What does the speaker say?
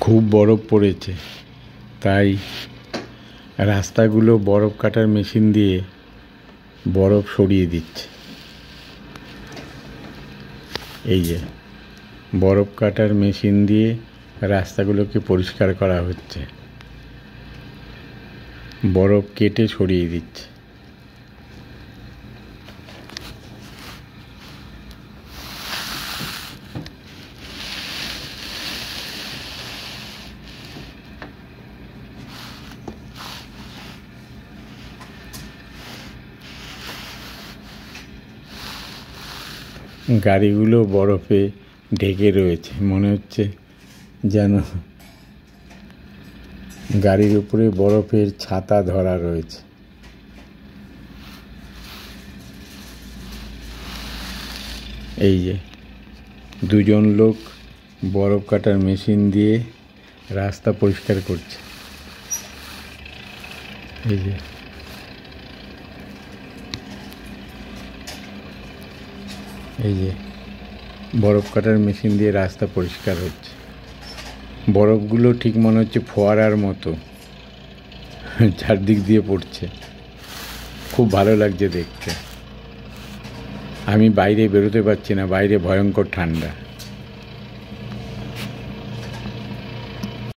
খুব বরফ পড়েছে, তাই রাস্তাগুলো বরফ কাটার মেশিন দিয়ে বরফ সরিয়ে দিচ্ছে। এই যে বরফ কাটার মেশিন দিয়ে রাস্তাগুলোকে পরিষ্কার করা হচ্ছে, বরফ কেটে সরিয়ে দিচ্ছে। গাড়িগুলো বরফে ঢেকে রয়েছে, মনে হচ্ছে যেন গাড়ির উপরে বরফের ছাতা ধরা রয়েছে। এই যে দুজন লোক বরফ কাটার মেশিন দিয়ে রাস্তা পরিষ্কার করছে। এই যে বরফ কাটার মেশিন দিয়ে রাস্তা পরিষ্কার হচ্ছে। বরফগুলো ঠিক মনে হচ্ছে ফোয়ারার মতো চারদিক দিয়ে পড়ছে, খুব ভালো লাগছে দেখতে। আমি বাইরে বেরোতে পারছি না, বাইরে ভয়ঙ্কর ঠান্ডা।